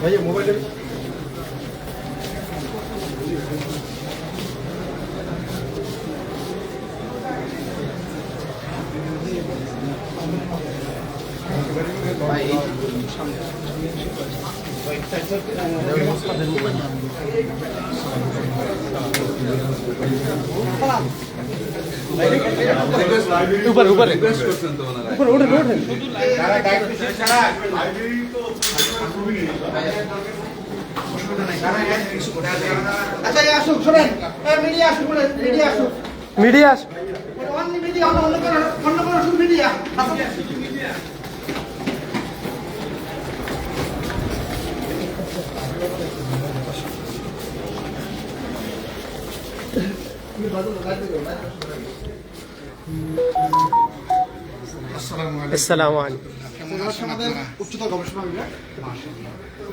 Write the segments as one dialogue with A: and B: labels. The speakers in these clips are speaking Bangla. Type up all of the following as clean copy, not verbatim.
A: भैया मोबाइल ऊपर ऊपर ऊपर उठ अच्छा আসুন শুনেন মিডিয়া আসুন মিডিয়া আসুন মিডিয়া অন্য মিডিয়া অন্য কোনো শুধু মিডিয়া আসসালামু আলাইকুম আমাদের উচ্চতর গবেষণা বিভাগ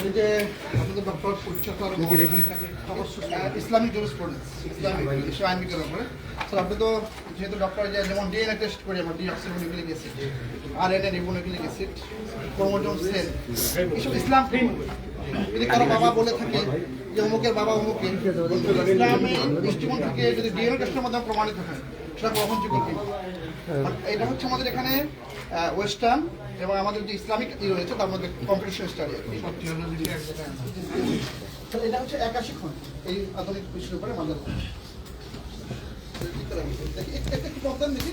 A: এই যে আমাদের ডক্টর উচ্চতর ইসলামিক জুরিসপ্রুডেন্স ইসলামিক আইন বিজ্ঞানের উপরে স্যার আপনি তো যেহেতু ডক্টর যেমন ডিএনএ টেস্ট করি আমরা deoxyribonucleic acid RNA ribonucleic acid chromosome cell এসব ইসলাম যদি কারো বাবা বলে থাকে যে অমুকের বাবা অমুকের ইসলামী দৃষ্টিকোণ থেকে যদি ডিএনএ টেস্টের মাধ্যমে প্রমাণিত হয় সেটা গ্রহণযোগ্য কি এটা হচ্ছে আমাদের এখানে ওয়েস্টার্ন এবং আমাদের যে ইসলামিক রয়েছে তার মধ্যে কম্পিটিশন স্টাডি এটা হচ্ছে 81 খন্ড এই আধুনিক বিষয়ের উপরে আমাদের একটু প্রবলেম দেখি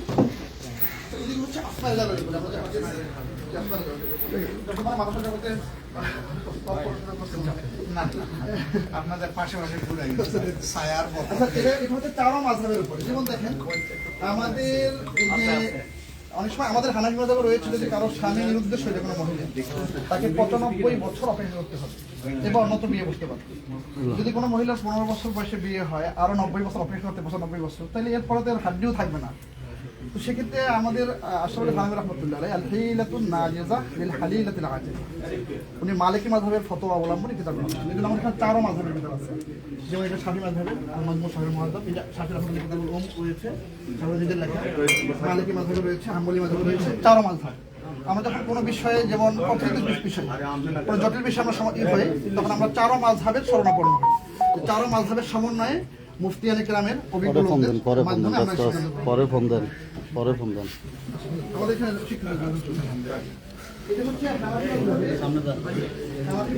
A: এদিকে হচ্ছে আফাইলা রয়েছে আপনাদের পাশাপাশি ছায়ার এটা হচ্ছে চারো মাযহাবের উপরে যেমন দেখেন আমাদের এই যে অনেক সময় আমাদের হানাফি মাযহাবে রয়েছে যদি কারো স্বামী নিরুদ্দেশ হয়ে কোনো মহিলা তাকে 95 বছর অপেক্ষা করতে হবে এবং অন্যত্র বিয়ে বসতে পারবে যদি কোনো মহিলার 15 বছর বয়সে বিয়ে হয় আরো 90 বছর অপেক্ষা করতে 95 বছর তাহলে এরপরে তো হাড্ডিও থাকবে না তো সেক্ষেত্রে আমাদের আশরাফুল থানভী রাহমাতুল্লাহ আলাইহি আল হিলাতুন নাজিজা লিল হালিলাতিল আজিজ উনি মালিকি মাযহাবের ফতোয়া অবলম্বনে কিতাব লিখেছেন এগুলো আমাদের এখানে চারো মাযহাবের কিতাব আছে যেমন এটা শাফি মাযহাবের আল-মাজমু শাহরুল মুহাদ্দাব এটা শাফি রাহমাতুল্লাহ কিতাবুল রয়েছে শাহরুদ্দিনের লেখা মালিকি মাযহাবে রয়েছে হাম্বলি মাযহাবে রয়েছে চারো মাযহাব আমরা যখন কোনো বিষয়ে যেমন কঠিন বিষয় কোনো জটিল বিষয় আমরা হয় তখন আমরা চারো মাযহাবের শরণাপন্ন হই চারো মাযহাবের সমন্বয়ে মুফতিয়ানে কেরামের অভিজ্ঞ লোকদের মাধ্যমে আমরা
B: পরে ফোন দেন
A: আমাদের এখানে শিক্ষা এটা হচ্ছে সামনে দা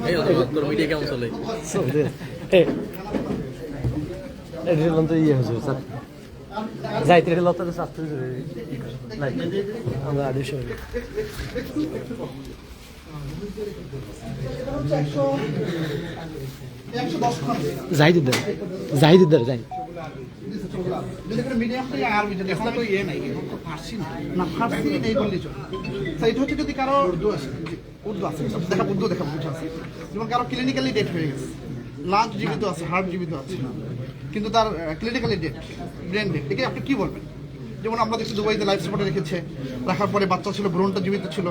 A: এই তোর মিডিয়া কেমন চলে
B: এটা তো ইয়ে হয়েছে স্যার যাইতে লতাতে শাস্ত্র নাই আমরা আদেশ জাহিদুদ্দার যাই
A: যদি কারো উর্দু আছে যেমন কারো ক্লিনিক্যালি ডেট হয়ে গেছে লাঞ্চ জীবিত আছে হার্ট জীবিত আছে কিন্তু তার ক্লিনিক্যালি ডেট ব্রেন ডেট একে আপনি কি বলবেন যেমন আমরা দেখছি দুবাইতে লাইফ সাপোর্টে রেখেছে রাখার পরে বাচ্চা ছিল ভ্রূণটা জীবিত ছিল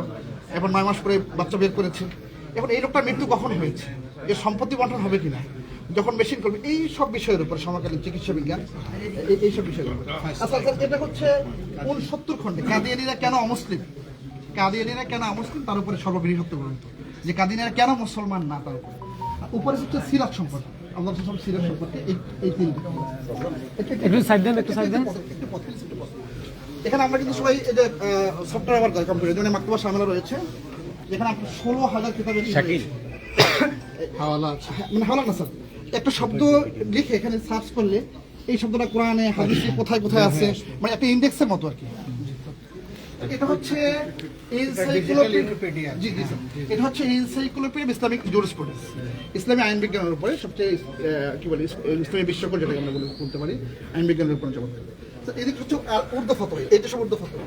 A: এখন 9 মাস পরে বাচ্চা বের করেছে এখন এই লোকটার মৃত্যু কখন হয়েছে এর সম্পত্তি বন্টন হবে কিনা যখন মেশিন করবে এই সব বিষয়ের উপর সমকালীন চিকিৎসা বিজ্ঞান এইসব বিষয়ের উপর আচ্ছা এটা হচ্ছে 69 খণ্ডে কাদিয়ানীরা কেন অমুসলিম তার উপরে সর্ববৃহৎ গ্রন্থ যে কাদিয়ানীরা কেন মুসলমান না তার উপরে হচ্ছে সিরাত সম্পর্কে আমরা সব সিরাত সম্পর্কে এই তিনটি এখানে আমরা কিন্তু সবাই এই যে সফটওয়্যার ব্যবহার করি কম্পিউটার যেমন মাকতুবা শামিলা রয়েছে যেখানে আপনার 16,000 কিতাবের হাওয়ালা আছে মানে হাওয়ালা না স্যার একটা শব্দ লিখে এখানে সার্চ করলে এই শব্দটা কোরআনে হাদিসে কোথায় আছে মানে একটা ইন্ডেক্সের মতো আর কি এটা হচ্ছে এনসাইক্লোপিডিয়া জি স্যার এটা হচ্ছে এনসাইক্লোপিডিয়া ইসলামিক জুরিসপ্রুডেন্স ইসলামী আইন বিজ্ঞানের উপরে সবচেয়ে কি বলি ইসলামী বিশ্বকোষ যেটাকে আমরা বলতে পারি আইন বিজ্ঞানের উপরে জবাব দেবে তো এদিকে হচ্ছে উর্দু ফতোয়া এটা সব উর্দু ফতোয়া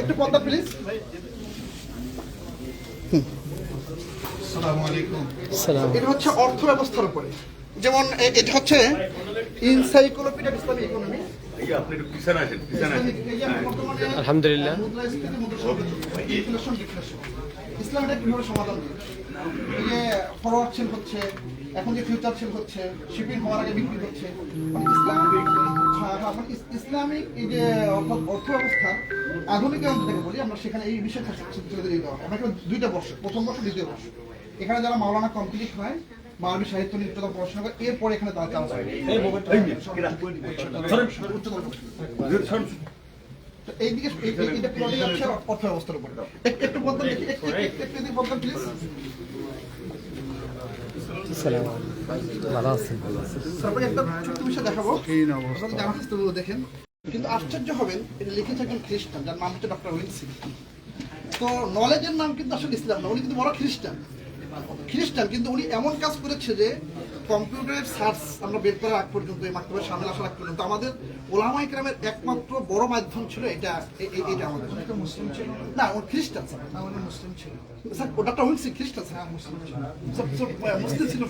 A: একটু পর্দা প্লিজ আসসালামু আলাইকুম এটা হচ্ছে অর্থ ব্যবস্থার উপরে যেমন এটা হচ্ছে এনসাইক্লোপিডিয়া ইসলামিক ইকোনমি
C: এই যে আপনি একটু পিছনে আসেন, পিছনে আসেন।
A: এই যে আমরা বর্তমানে
B: আলহামদুলিল্লাহ।
A: মুদ্রাস্ফীতি, ইনফ্লেশন, ডিফ্লেশন, ইসলাম এটা কিভাবে সমাধান দিচ্ছে? এই যে ফরওয়ার্ড সেল হচ্ছে, এখন যে ফিউচার সেল হচ্ছে, শিপিং হওয়ার আগে বিক্রি হচ্ছে, মানে ইসলামিক এই যে অর্থ ব্যবস্থা আধুনিকায়ন যেটাকে বলি আমরা, সেখানে এই বিষয়ে ছেলেদের দিতে হবে। আমরা দুইটা বর্ষ, প্রথম বর্ষ, দ্বিতীয় বর্ষ, এখানে যারা মাওলানা কমপ্লিট হয়, মানবিক সাহিত্য নিয়ে উচ্চতর পড়াশোনা করে, এরপরে এখানে তারা চান্স পায়। এইদিকে এইটা পুরোটাই হচ্ছে অর্থ ব্যবস্থার উপরে। একটু বদলান দেখি, একটু বদলান প্লিজ।
B: ভালো আছেন?
A: তারপরে একটা ছোট্ট বিষয় দেখাবো, আপনারা জানা আছে তো, দেখেন। কিন্তু আশ্চর্য হবেন, এটা লিখেছে একজন খ্রিস্টান, যার নাম হচ্ছে ডক্টর উইলসি। তো নলেজের নাম কিন্তু আসলে ইসলাম না, উনি কিন্তু বড় খ্রিস্টান, কিন্তু উনি এমন কাজ করেছে যে কম্পিউটারের সার্চ আমরা বের করার আগ পর্যন্ত, এই মাধ্যমে সামনে আসার আগ পর্যন্ত আমাদের ওলামায়ে কেরামের একমাত্র বড় মাধ্যম ছিল এটা। এটা আমাদের মুসলিম ছিল না, ও খ্রিস্টান স্যার, আমাদের মুসলিম ছিল স্যার, ওটা উইলসি খ্রিস্টান স্যার, মুসলিম ছিল, মুসলিম ছিল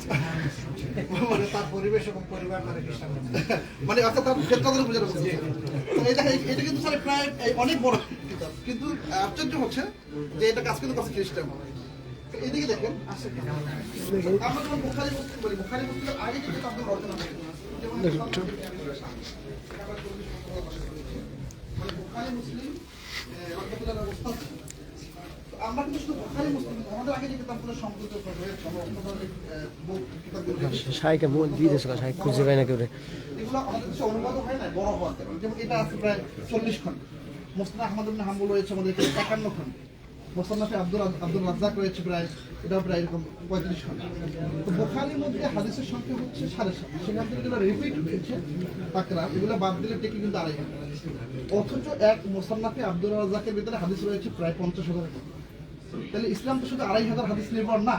A: মানে তার পরিবেশ এবং পরিবার মানে খ্রিস্টান, মানে অর্থাৎ তার ক্ষেত্রে বোঝানো বলছে। এটা কিন্তু স্যার প্রায় অনেক বড় কিতাব, কিন্তু আশ্চর্য হচ্ছে যে এটা কাজ কিন্তু কাছে খ্রিস্টান। এদিকে দেখেন, আমরা যখন বুখারী মুসলিম বলি, বুখারী মুসলিমের আগে কিন্তু তাদের রচনা হয়েছে, যেমন বুখারী মুসলিম রহমাতুল্লাহ আলাইহির উস্তাদ। আমরা কিন্তু শুধু বুখারী মুসলিম, আমাদের আগে যে কিতাবগুলো সংকলিত হয়েছে,
B: শাইকে মন দিয়ে দিয়েছে, শাইক খুঁজে পায় না কেউ।
A: এগুলো আমাদের দেশে অনুবাদ হয় না, বড় হওয়ার কারণে। যেমন এটা আছে প্রায় 40 খন্ড, মুসনাদ আহমদ ইবনে হাম্বল রয়েছে আমাদের 51 খন্ড, মুসান্নাফে আব্দুল রাজ্জাক রয়েছে প্রায়, এটাও প্রায় এরকম 35 খন্ড। তো বুখারীর মধ্যে হাদিসের সংখ্যা হচ্ছে 7.5, সেখান থেকে যেগুলো রিপিট হয়েছে তাকরার, এগুলো বাদ দিলে টেকে কিন্তু 2,500। অথচ এক মুসান্নাফে আব্দুল রাজ্জাকের ভিতরে হাদিস রয়েছে প্রায় 50,000। তাহলে ইসলাম তো শুধু 2,500 হাদিস নির্ভর না।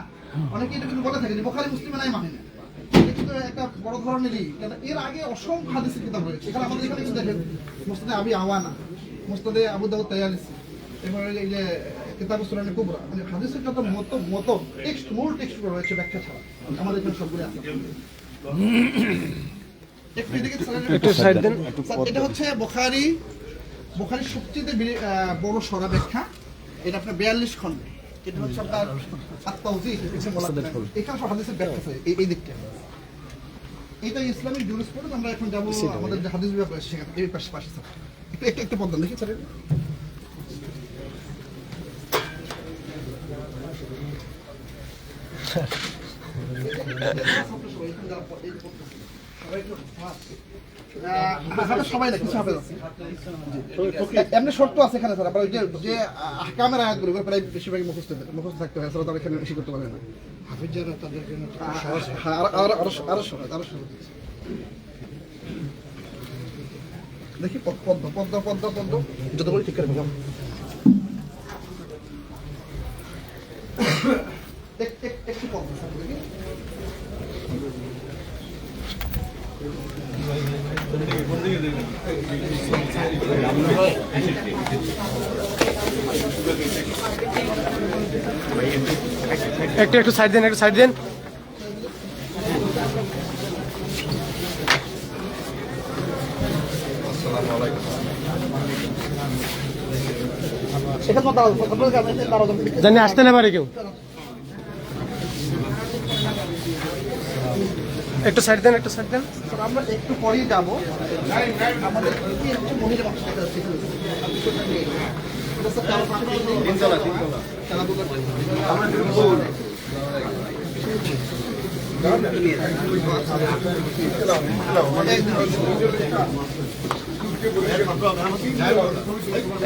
A: অনেকে এটা কিন্তু বলে থাকে যে বুখারী মুসলিমে নাই, মানে না, এটা কিন্তু একটা বড় ধরনেরই, কারণ এর আগে অসংখ্য হাদিসের কিতাব রয়েছে। এখানে আমাদের এখানে কিন্তু দেখেন মুসনাদে আবি আওয়ানা, মুসনাদে আবু দাউদ তায়ালিসি, এবারে এই যে কিতাবুস সুনান কুবরা, মানে হাদিসের যত মত টেক্সট, মূল টেক্সট রয়েছে ব্যাখ্যা ছাড়া, আমাদের এখানে সবগুলো আছে।
B: একটু সাইড দেন।
A: এটা হচ্ছে বুখারীর সবচেয়ে বড় সরা ব্যাখ্যা, এটা আপনার 42 খন্ড। এটা হচ্ছে আপনার আত-তাওযীহ, এখানে সব হাদিসের ব্যাখ্যা আছে এই দিকটা। এটা ইসলামিক জুরিসপ্রুডেন্স। আমরা এখন যাব আমাদের যে হাদিস বিভাগ আছে সেখানে, এই পাশে স্যার একটু পড়বেন দেখি স্যার। সবাই না, কিছু হাফেজ আছে, এমনি শর্ত আছে এখানে স্যার। আপনার যে আহকামের আয়াতগুলো প্রায় বেশিরভাগই মুখস্থ থাকতে হয়, তারা এখানে বেশি করতে পারে না। হাফেজ যারা তাদের জন্য আরো সহজ। দেখি পদ্ম যত বলি ঠিক করে একটু পদ্ম দেখি।
B: একটু সাইড দেন, একটু সাইড দেন। জানি আসতে না পারে কেউ, একটু সাইড দেন, একটু সাইড দেন।
A: আমরা একটু পরেই যাবো। আমাদের মহিলা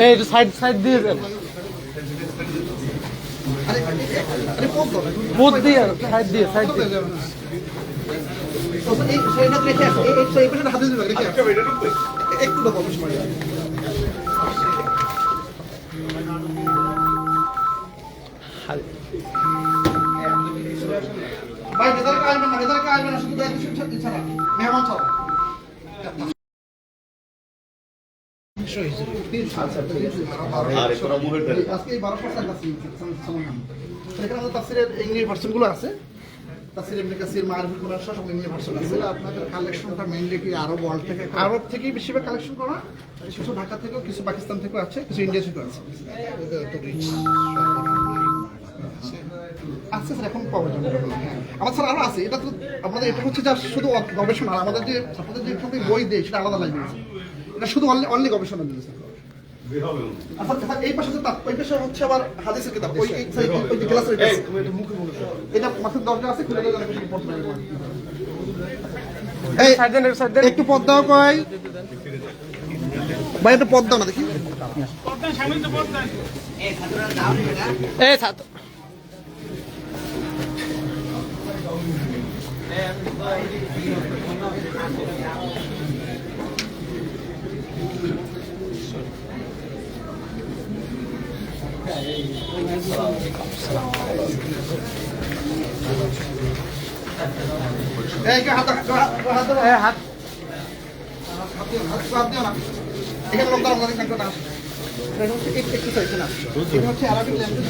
B: এই একটু সাইড দিয়ে দেন, বোধ দিয়ে সাইড দিয়ে
A: একটু ভাই ভেতরে আসবেন না, ভেতরে আসবেন না, শুধু ছাড়া মেহমান ছাড়া। আজকে 12 এখানে আমাদের তাফসীরের ইংলিশ ভার্সনগুলো আছে, তাসির ইবনে কাসির, মারিফুল কুরআন সহ সব ইংলিশ ভার্সন আছে।
D: এগুলো আপনাদের কালেকশনটা মেইনলি কি আরব ওয়ার্ল্ড থেকে
A: আরব থেকেই বেশিরভাগ কালেকশন করা, কিছু ঢাকা থেকেও, কিছু পাকিস্তান থেকেও আছে, কিছু ইন্ডিয়া থেকেও আছে।
D: তো রিচ
A: আচ্ছা স্যার, এখন পাওয়া যাবে হ্যাঁ। আমার স্যার আরও আছে, এটা তো আমাদের এটা হচ্ছে যা শুধু গবেষণা, আর আমাদের যে ছাত্রদের যে এখান থেকে বই দেয় সেটা আলাদা লাইব্রেরি, এটা শুধু অনলি গবেষণা দিয়ে স্যার।
C: বের হবে না।
A: আচ্ছা এই পাশে তো ওই পাশে হচ্ছে আবার হাদিসের কিতাব, ওই ওই ক্লাসের এটা মাসের দরজা আছে, খুলে দিলে অনেক কিছু পড়তে পারবে। এই একটু পদ্মাও কই ভাই, একটু পদ্মা না দেখি।
B: এই ছাত্র
A: এই কে হাত হাত
B: হাত
A: হাত দিও না, এখানে লোক দাঁড়ানো দেখেন না, এটা হচ্ছে একটু চাইছে না, এটা হচ্ছে আরবিক ল্যাঙ্গুয়েজ।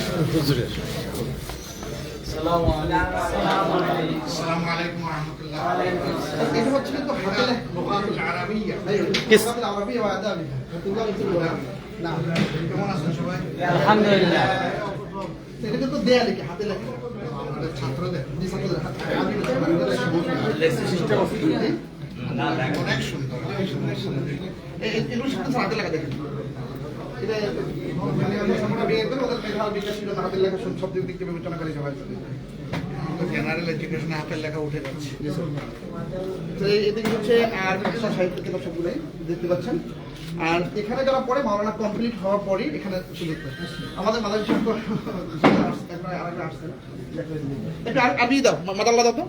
A: আসসালামু আলাইকুম ওয়া রাহমাতুল্লাহ। এটা হচ্ছে কিন্তু হাতে লুগাতুল আরাবিয়্যা, লুগাতুল আরাবিয়্যা ওয়া আদাবিয়্যা। না, কেমন আছেন সবাই?
B: আলহামদুলিল্লাহ।
A: এটা কিন্তু দেয়া লিখে, হাতে লেখা আমাদের ছাত্রদের, যে ছাত্রদের হাতে আরবি সিস্টেম অফ অনেক সুন্দর, এগুলো সব হাতে লেখা দেখেন। এটা মানে আমরা বিয়ে করে ওদের মেধার বিকাশ ছিল না, হাতের লেখা সব দিক থেকে বিবেচনা করে সবাই জেনারেল এডুকেশনে হাতের লেখা উঠে যাচ্ছে। তো এদিকে হচ্ছে আর ভাষা সাহিত্য কিতাব সবগুলোই দেখতে পাচ্ছেন। আর এখানে যারা পড়ে মাওলানা কমপ্লিট হওয়ার পরই এখানে সুযোগ পায়। আমাদের মাদার একটু আরবি দাও, মাদাল্লা দাও তো।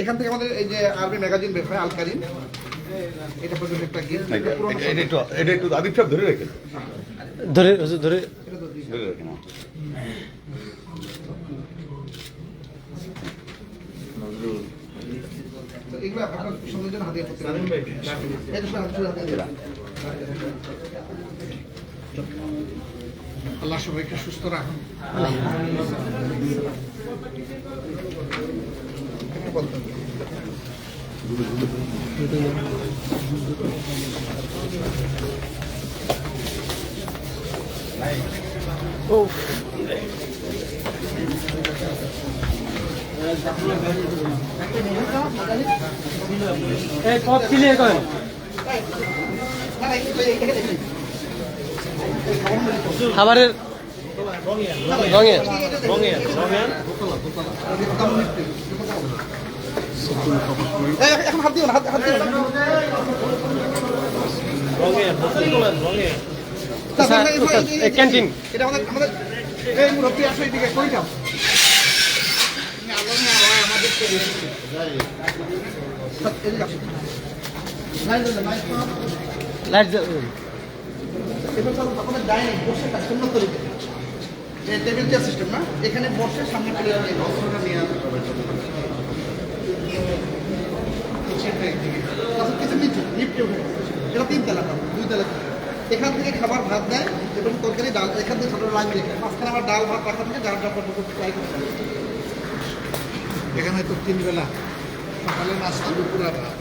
A: এখান থেকে আমাদের এই যে আরবি ম্যাগাজিন বের হয় আল কারিম, এটা পর্যন্ত একটা গিফট।
C: এটা একটু আদিব সাহেব ধরে রাখেন।
B: ধরে হুজুর ধরে
C: ধরে রাখেন।
A: এগুলো আপনার সঙ্গে জন্য হাতিয়ে করতে পারেন। এটা সব হাতিয়ে দিলাম। আল্লাহ সবাইকে সুস্থ রাখুন। একটু বলতে
B: এই পথ ক্লিয়ার করেন। খাবারের রঙের
A: এখন হাত দিও না, হাত দিও না।
B: ক্যান্টিন
A: এটা আমাদের এই মুরব্বী আসো এদিকে কই যাও।
B: লাইট
A: আপনাদের ডাইনিং বসে কাজ সুন্দর করে টেবিল চেয়ার সিস্টেম না, এখানে বসে সামনে পেলে অস্ত্রটা নিয়ে আসতে হবে। কিছু নিচে লিফটে উঠে এটা 3 তলা, 2 তলা। এখান থেকে খাবার ভাত দেয় এবং তরকারি ডাল, এখান থেকে ছোটো লাইন দেখে মাঝখানে আবার ডাল ভাত রাখা থেকে যার যার পর্যন্ত ট্রাই করতে হবে। এখানে তো 3 বেলা, সকালে নাস্তা, দুপুরে ভাত,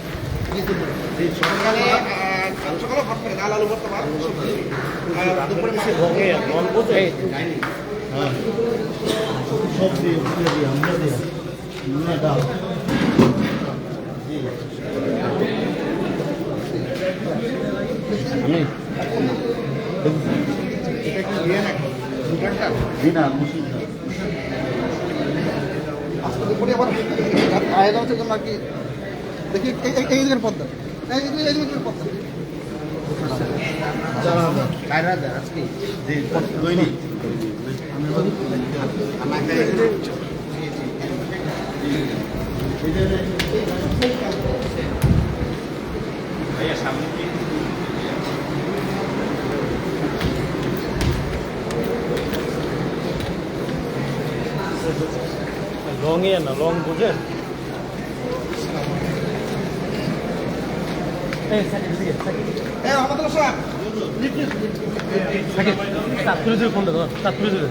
A: সকালে সকালে ভাত করে ডাল আলু ভর্তা ভাত, দুপুরে মিশে
D: সবজি আমরা দিই ডাল আমি
A: এটা কি দিয়ে নাকি দুটাটা
D: দিনা মুসিদ
A: আজকে দুপুরে আবার আয়োজন হচ্ছে জন্য আর কি দেখি এই দিকের পদ্মা, এই দিকের পদ্মা
D: আজকে যে দৈনিক
B: লংয়ে না লং বুঝেন।
A: আমাদের সব
B: চাঁদপুরে জুড়ে ফোনটা ধর, চাঁদপুরে জুড়ে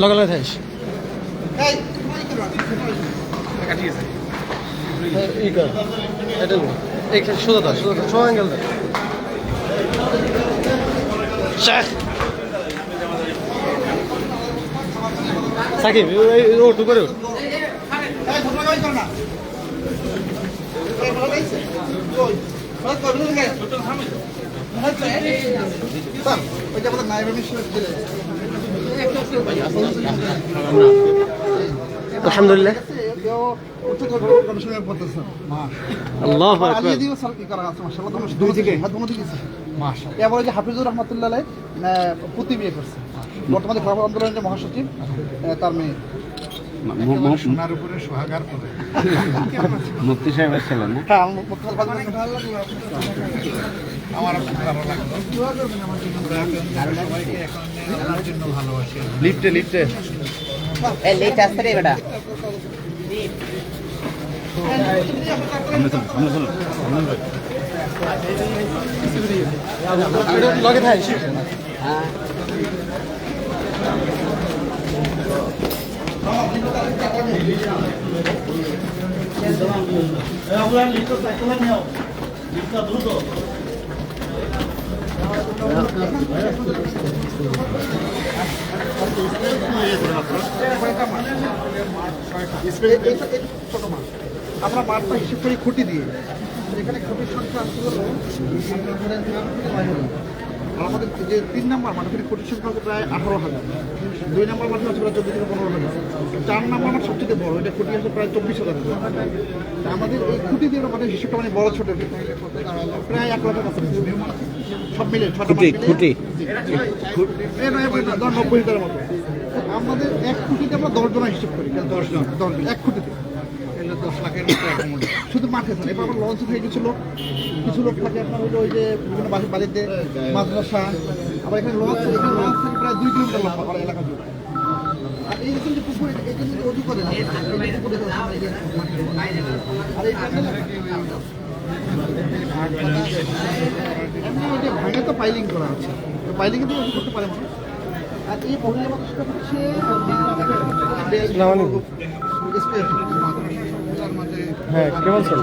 B: লগে লগে থাকিস।
A: এই
B: ই কর এটা এই সোজা দা সোজা অ্যাঙ্গেল দা শেখ সাকিব ওটু করে ওঠ আলহামদুলিল্লাহ আল্লাহু আকবার
A: এবারে যে হাফিজুর রহমতুল্লাহ পুতি বিয়ে করছে বর্তমানে খেলাফত আন্দোলনের যে মহাসচিব তার মেয়ে
D: সোনার উপরে সোহাগার পরে
C: মুফতি সাহেবের ছিলেন না
A: হ্যাঁ
D: আমার খুব ভালো লাগলো সবাইকে এখন জানার জন্য ভালোবাসি
C: লিফটে
E: লেট আসছে রে বেটা
B: লগে থাই
E: হ্যাঁ
A: ছোট মাছ আমরা মাঠটা হিসেব করি খুঁটি দিয়ে এখানে খুঁটির সংখ্যা আসতে হলো আপনার ধরেন 9 হলো। আর আমাদের যে 3 নম্বর মাঠ এখানে খুঁটির সংখ্যা হচ্ছে প্রায় 18,000 2 নম্বর মাঠ হচ্ছে প্রায় 14 থেকে 15,000 4 নম্বর মাঠ সবচেয়ে বড় এটা খুঁটি আছে প্রায় 24,000 তা আমাদের এই খুঁটি দিয়ে আমাদের হিসেবটা মানে বড় ছোট প্রায় 1 লাখের কাছে সব মিলে 6টা মাঠ
B: খুঁটি
A: এই নয় 90 লিটারের মতো আমাদের এক খুঁটিতে আমরা 10 জন হিসেব করি 10 জন এক খুঁটিতে
D: 10 লাখের মতো অ্যাকাউন্ট
A: শুধু মাঠে থাকে এবার লঞ্চ হয়ে গেছিল কিছু লোক থাকে আপনার হলো ওই যে বিভিন্ন বাড়িতে মাদ্রাসা আবার এখানে লঞ্চ থাকে প্রায় 2 কিলোমিটার লম্বা আমার এলাকা জুড়ে আর এই রকম যে পুকুর এই জন্য অজু করে না এই পুকুরে আর এই ভাঙে তো পাইলিং করা আছে পাইলিংয়ে তো অজু করতে পারে না আর এই মহিলা মানুষটা হচ্ছে
B: হ্যাঁ কেমন চল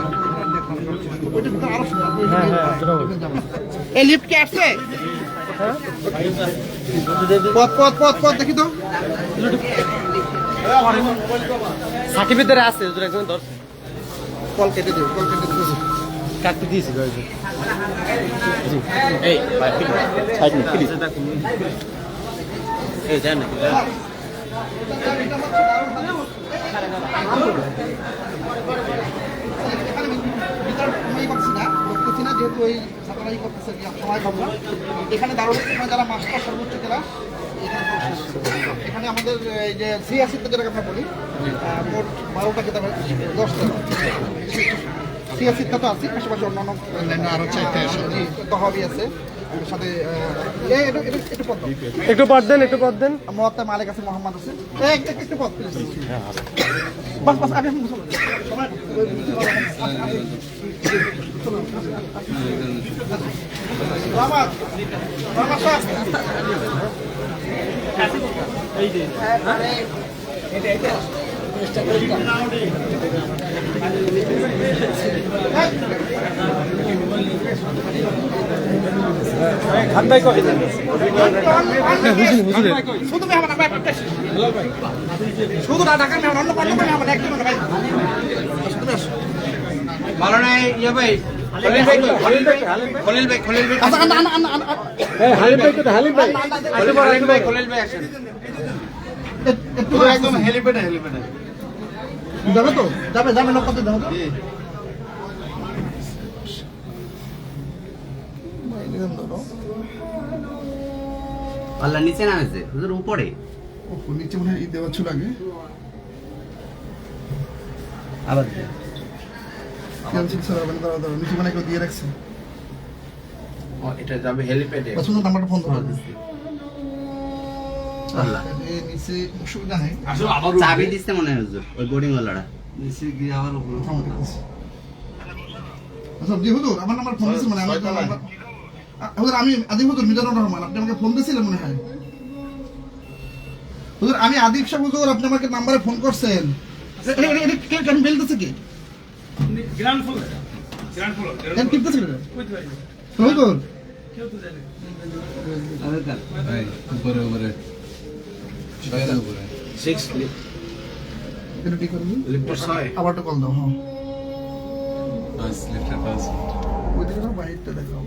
A: এই লিফট কে আসছে পথ পথ পথ পথ দেখি তো
B: সাকিবের দ্বারা আছে হুজুর একজন ধরছে
A: কল কেটে দিও কল কেটে দিও
B: কাটতে দিয়েছি জি
C: এই ভাই সাইড নে প্লিজ
B: এই জানেন
A: যেহেতু ওই ছাত্রাই করতেছে সময় পাবো এখানে দারুণ যারা মাস্টার সর্বোচ্চ জেলা এখানে আমাদের এই যে সিয়াসিতে যেটাকে আমরা বলি মোট 12টা কিতাব 10টা সিয়াসিটা তো আছে পাশাপাশি অন্যান্য
D: আরো 4টা
A: তহবি আছে সাথে একটু পদ
B: একটু পদ দেন
A: মোহাত্তা মালিক আছে মোহাম্মদ আছে একটু পদ বাস বাস আগে শুধু না ঢাকা অন্য কোনো ভাই
E: ভালো নাই ইয়া ভাই খলিল ভাই
A: আচ্ছা
B: হালিম ভাই
E: খলিল ভাই আসেন
A: একটু
D: একদম হেলিপ্যাডে
A: যাবে তো যাবে লোক কত যাবে তো
E: আল্লাহ নিচে নামেছে হুজুর উপরে
A: ও নিচে মনে হয় দেওয়া ছিল আগে
E: আবার
A: ক্যান্সেল স্যার মানে দাঁড়াও নিচে মানে কেউ দিয়ে রাখছে
E: ও এটা যাবে হেলিপ্যাডে
A: পছন্দ নাম্বারটা ফোন করো
E: আল্লাহ
A: এই নিচে অসুবিধা নেই
E: চাবি দিচ্ছে মনে হয় হুজুর ওই বোর্ডিং ওয়ালাটা
A: আচ্ছা জি হুজুর আমার নাম্বার ফোন দিয়েছিল মানে আমার নাম্বার হুজুর আমি আদিব হুজুর মিজানুর রহমান আপনি আমাকে ফোন দিয়েছিলেন মনে হয় হুজুর আমি আদিব শাহ হুজুর আপনি আমাকে নাম্বারে ফোন করছেন কেন বেলতেছে কি
F: গ্রাউন্ড ফ্লোর
A: কেন কিপতেছে না নতুন
D: উপরে উপরে উপরে
A: এটা ঠিক করবি
E: লিফটার 6
A: আবার তো কল দাও হ্যাঁ
D: বাস লিফটার বাস
A: ওই দিকে না বাইরটা দেখো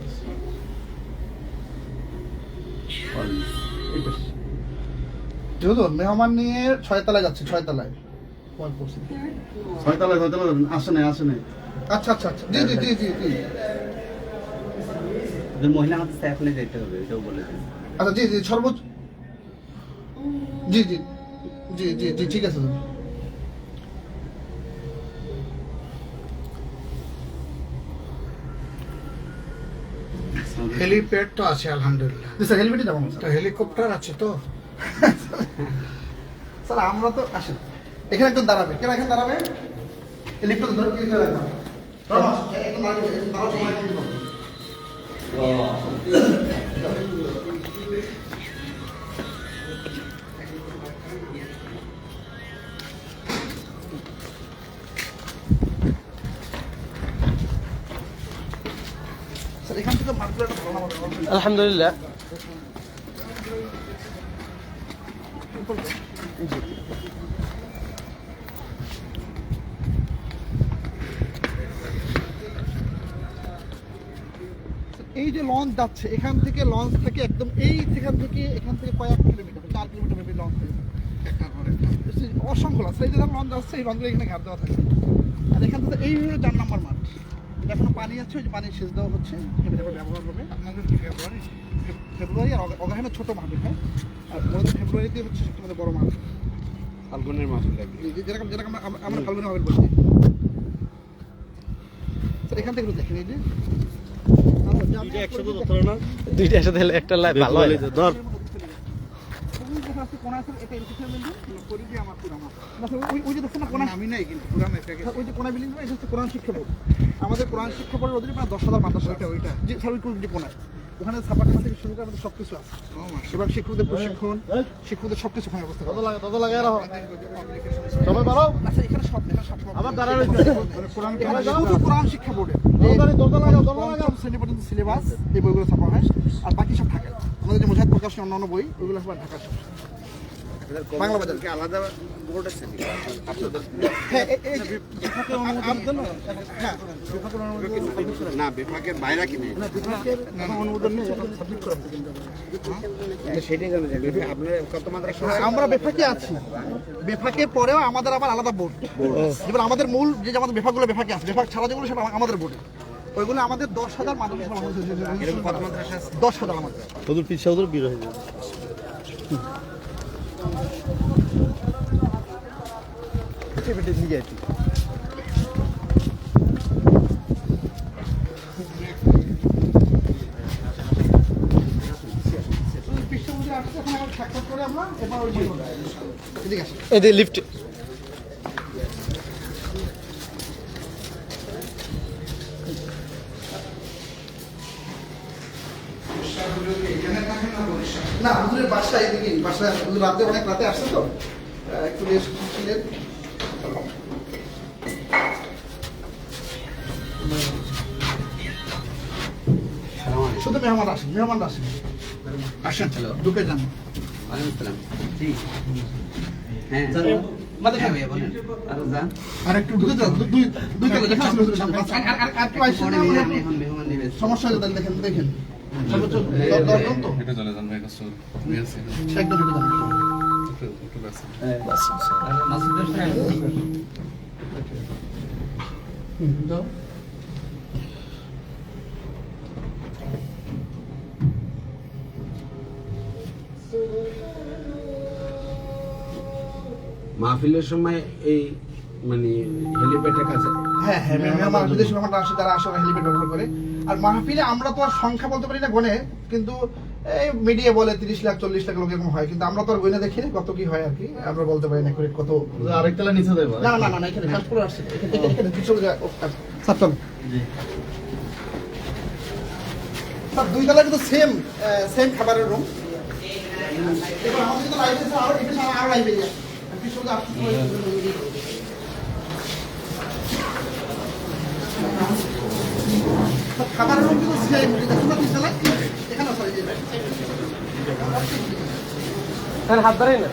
A: যেহেতু মেহমান নিয়ে 6 তলায় যাচ্ছে 6 তলায় কল করছি
G: 6 তলায় আসে নাই
A: আচ্ছা আচ্ছা আচ্ছা জি জি জি জি জি
E: ওদের মহিলা আমাদের স্যাফলে যেতে হবে এটাও বলে দিন
A: আচ্ছা জি জি সর্বোচ্চ জি জি জি জি জি ঠিক আছে
D: হেলিপ্যাড তো আছে আলহামদুলিল্লাহ
A: জি স্যার হেলমেটই যাবো
D: তো হেলিকপ্টার আছে তো
A: স্যার আমরা তো আসেন এখানে একজন দাঁড়াবে কেন এখানে দাঁড়াবে লিফটটা ধরে কি করে রাখবা একদম দাঁড়াবে দাঁড়াও সময় কম দিবো স্যার এখান থেকে মার্কেটটা ভালো না
B: আলহামদুলিল্লাহ
A: এই যে লঞ্চ যাচ্ছে এখান থেকে লঞ্চ থেকে একদম এখান থেকে কয়েক কিলোমিটার 4 কিলোমিটার বেশি লঞ্চ থেকে অসংখ্য লঞ্চ এই যে লঞ্চ যাচ্ছে এই লঞ্চগুলো এখানে ঘাট দেওয়া থাকে আর এখান থেকে এই হলো 4 নম্বর মাঠ এটা এখনো পানি আছে ওই যে পানি সেচ দেওয়া হচ্ছে এভাবে ব্যবহার হবে আপনাদের কি ফেব্রুয়ারি আর অগ্রহায়ণে ছোট মাঠ হ্যাঁ আর মূলত ফেব্রুয়ারিতে হচ্ছে সবচেয়ে বড় মাঠ
E: ফাল্গুনের মাস লাগে
A: যেরকম যেরকম আমরা ফাল্গুনে হবে বলছি স্যার এখান থেকে একটু দেখেন এই যে
B: দুইটা একসাথে হলে একটা লাইভ ভালো হয় ধর
A: আমি নাই কিন্তু ওই যে কোনা বিল্ডিং এটা হচ্ছে কোরআন শিক্ষা বোর্ড আমাদের কোরআন শিক্ষা বোর্ডের অধীনে প্রায় 10,000 মাদ্রাসা ওইটা জি স্যার ওই যে কোনায় ওখানে ছাপাখানা থেকে শুরু করে আমাদের সবকিছু আছে এবার শিক্ষকদের প্রশিক্ষণ শিক্ষকদের সবকিছু ওখানে ব্যবস্থা কত লাগে সবাই ভালো আচ্ছা এখানে সব আবার দাঁড়া রয়েছে কোরআন কোরআন শিক্ষা বোর্ডে শ্রেণী পর্যন্ত সিলেবাস এই বইগুলো ছাপা হয় আর বাকি সব ঢাকা আমাদের যে মুজাহিদ প্রকাশনী অন্যান্য বই ওইগুলো সব ঢাকা বাংলা বাজারকে আলাদা বোর্ড আছে হ্যাঁ
E: না বিভাগের বাইরে কি নেই
A: বিভাগের অনুমোদন নিয়ে সাবমিট করা
E: সেটাই জানা যায় আপনার কত মাদ্রাসা
A: আমরা বেফাকে আছি বেফাকের পরেও আমাদের আবার আলাদা বোর্ড যেমন আমাদের মূল যে আমাদের বেফাকগুলো বেফাকে আছে বেফাক ছাড়া যেগুলো সেটা আমাদের বোর্ডে ওইগুলো আমাদের 10,000 মাদ্রাসা 10,000 আমাদের
G: ওদের পিছিয়ে ওদের বিরো হয়ে যাবে
B: এই লিফট
A: না হুজুরের বাসায় এদিকে বাসায় হুজুর রাতে অনেক রাতে আসছে তো একটু রেস্ট ছিলেন শুধু মেহমান আসেন
D: আসেন
A: ঢুকে যান
E: ওয়ালাইকুম আসসালাম জি হ্যাঁ হ্যাঁ ভাইয়া বলেন আরো যান
A: আর একটু ঢুকে যান দুই তলা দেখা আছে হুজুরের সামনে আর একটু আসেন
E: পরে আপনি এখন মেহমান নেবেন
A: সমস্যা হয়ে গেলে দেখেন সর্বোচ্চ 10 জন তো
D: এটা চলে যান ভাই কষ্ট মেসি
A: একদম ঢুকে যান
D: একটু আছে
A: যাও
E: মাহফিলের সময় এই মানে হেলিপ্যাডের কাছে
A: হ্যাঁ হ্যাঁ মেহমান বিদেশি মেহমান আসে তারা আসে হেলিপ্যাড ব্যবহার করে আর মাহফিলে আমরা তো আর সংখ্যা বলতে পারি না গনে কিন্তু এই মিডিয়া বলে 30 লাখ 40 লাখ লোক এরকম হয় কিন্তু আমরা তো আর গনে দেখি না কত কি হয় আর কি আমরা বলতে পারি না করে কত
G: আরেকতলা নিচে দেবো
A: না না না এখানে ফার্স্ট ফ্লোর আসছে এখানে চলে যায় স্যার চল স্যার দুই তলায় কিন্তু সেম খাবারের রুম এবার আমাদের তো লাইব্রেরি আরো এটা আরো লাইব্রেরি আছে পিছনে আসছে খাবারের রুম কিন্তু সিআই তোমরা কি চালাই এখানে সরি
B: স্যার হাত ধরেই না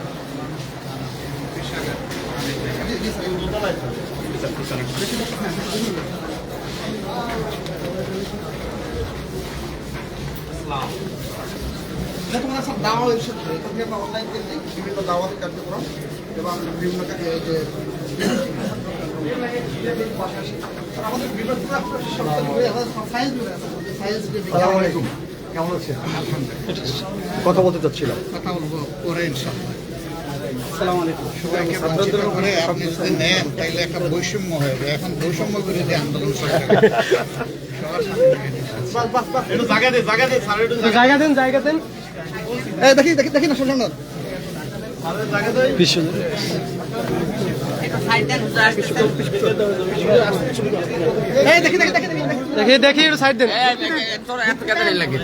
A: তোমরা সব দাওয়া এসে এখান থেকে আমরা অনলাইন থেকে বিভিন্ন দাওয়াতি কার্যক্রম এবং বিভিন্ন যে আমাদের বিভিন্ন সায়েন্স সায়েন্স
D: আসসালামু আলাইকুম কেমন আছেন?
B: কথা বলতে চাচ্ছিলাম
D: কথা বলবো পরে ইনশাআল্লাহ।
A: আসসালামু আলাইকুম
D: সবাইকে বঞ্চিত করে আপনি যদি নেন তাইলে একটা বৈষম্য হয়ে যাবে। এখন বৈষম্য বিরোধী আন্দোলন সরকার সবার সামনে নিয়ে নিচ্ছে।
G: একটু জায়গা দে স্যার একটু
B: জায়গা দেন
A: এই দেখি দেখি দেখি না শুনুন না
B: বিশ্ব
E: সাইড দেন হুজুর আসতেছে
A: এই দেখি দেখি দেখি দেখি
B: দেখি একটু সাইড দেন
E: তোর এত কেন লাগে